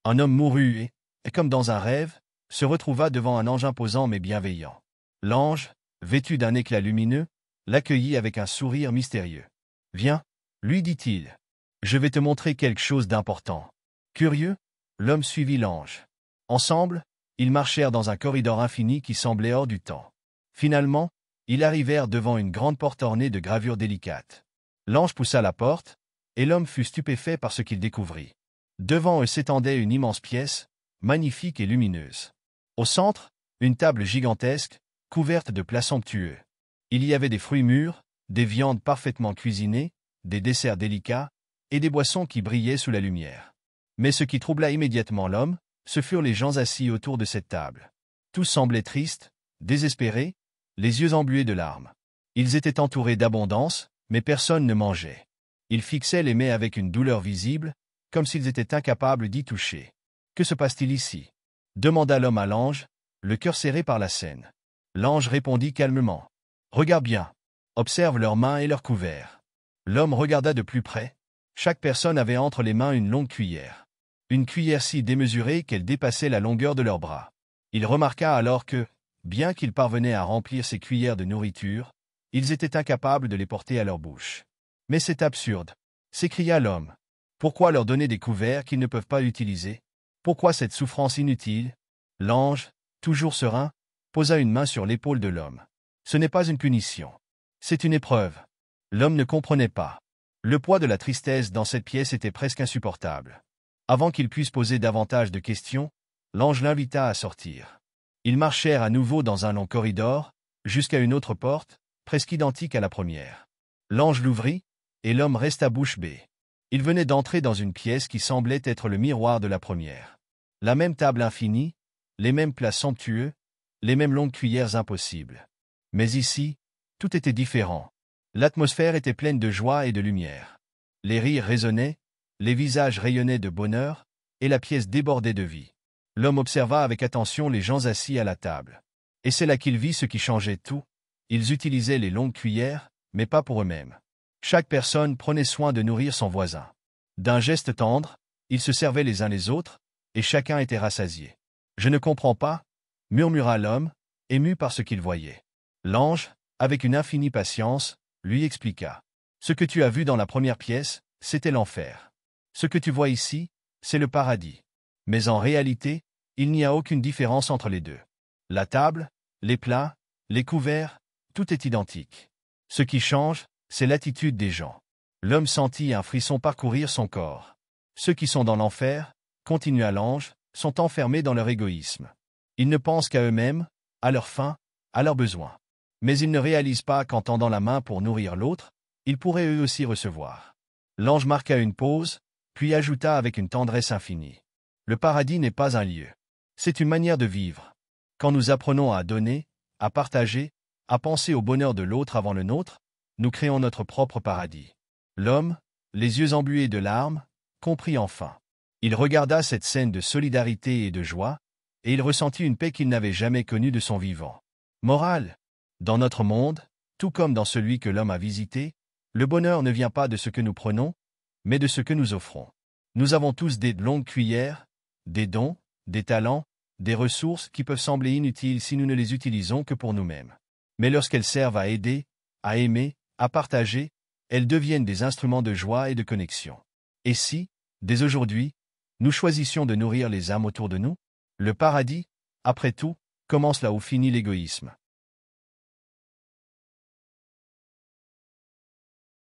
Un homme mourut et, comme dans un rêve, se retrouva devant un ange imposant mais bienveillant. L'ange, vêtu d'un éclat lumineux, l'accueillit avec un sourire mystérieux. « Viens, lui dit-il. Je vais te montrer quelque chose d'important. » Curieux, l'homme suivit l'ange. Ensemble, ils marchèrent dans un corridor infini qui semblait hors du temps. Finalement, ils arrivèrent devant une grande porte ornée de gravures délicates. L'ange poussa la porte, et l'homme fut stupéfait par ce qu'il découvrit. Devant eux s'étendait une immense pièce, magnifique et lumineuse. Au centre, une table gigantesque, couverte de plats somptueux. Il y avait des fruits mûrs, des viandes parfaitement cuisinées, des desserts délicats, et des boissons qui brillaient sous la lumière. Mais ce qui troubla immédiatement l'homme, ce furent les gens assis autour de cette table. Tous semblaient tristes, désespérés, les yeux embués de larmes. Ils étaient entourés d'abondance, mais personne ne mangeait. Ils fixaient les mets avec une douleur visible, comme s'ils étaient incapables d'y toucher. « Que se passe-t-il ici » demanda l'homme à l'ange, le cœur serré par la scène. L'ange répondit calmement. « Regarde bien. Observe leurs mains et leurs couverts. » L'homme regarda de plus près. Chaque personne avait entre les mains une longue cuillère. Une cuillère si démesurée qu'elle dépassait la longueur de leurs bras. Il remarqua alors que, bien qu'ils parvenaient à remplir ces cuillères de nourriture, ils étaient incapables de les porter à leur bouche. « Mais c'est absurde !» s'écria l'homme. « Pourquoi leur donner des couverts qu'ils ne peuvent pas utiliser? Pourquoi cette souffrance inutile ?» L'ange, toujours serein, posa une main sur l'épaule de l'homme. « Ce n'est pas une punition. C'est une épreuve. » L'homme ne comprenait pas. Le poids de la tristesse dans cette pièce était presque insupportable. Avant qu'il puisse poser davantage de questions, l'ange l'invita à sortir. Ils marchèrent à nouveau dans un long corridor, jusqu'à une autre porte, presque identique à la première. L'ange l'ouvrit, et l'homme resta bouche bée. Il venait d'entrer dans une pièce qui semblait être le miroir de la première. La même table infinie, les mêmes plats somptueux, les mêmes longues cuillères impossibles. Mais ici, tout était différent. L'atmosphère était pleine de joie et de lumière. Les rires résonnaient, les visages rayonnaient de bonheur, et la pièce débordait de vie. L'homme observa avec attention les gens assis à la table. Et c'est là qu'il vit ce qui changeait tout. Ils utilisaient les longues cuillères, mais pas pour eux-mêmes. Chaque personne prenait soin de nourrir son voisin. D'un geste tendre, ils se servaient les uns les autres, et chacun était rassasié. « Je ne comprends pas » murmura l'homme, ému par ce qu'il voyait. L'ange, avec une infinie patience, lui expliqua. « Ce que tu as vu dans la première pièce, c'était l'enfer. Ce que tu vois ici, c'est le paradis. Mais en réalité, il n'y a aucune différence entre les deux. La table, les plats, les couverts, tout est identique. Ce qui change, c'est l'attitude des gens. » L'homme sentit un frisson parcourir son corps. Ceux qui sont dans l'enfer, continua l'ange, sont enfermés dans leur égoïsme. Ils ne pensent qu'à eux-mêmes, à leurs faim, à leurs besoins. Mais ils ne réalisent pas qu'en tendant la main pour nourrir l'autre, ils pourraient eux aussi recevoir. L'ange marqua une pause, puis ajouta avec une tendresse infinie. Le paradis n'est pas un lieu. C'est une manière de vivre. Quand nous apprenons à donner, à partager, à penser au bonheur de l'autre avant le nôtre, nous créons notre propre paradis. L'homme, les yeux embués de larmes, comprit enfin. Il regarda cette scène de solidarité et de joie, et il ressentit une paix qu'il n'avait jamais connue de son vivant. Morale. Dans notre monde, tout comme dans celui que l'homme a visité, le bonheur ne vient pas de ce que nous prenons, mais de ce que nous offrons. Nous avons tous des longues cuillères, des dons, des talents, des ressources qui peuvent sembler inutiles si nous ne les utilisons que pour nous-mêmes. Mais lorsqu'elles servent à aider, à aimer, à partager, elles deviennent des instruments de joie et de connexion. Et si, dès aujourd'hui, nous choisissions de nourrir les âmes autour de nous? Le paradis, après tout, commence là où finit l'égoïsme.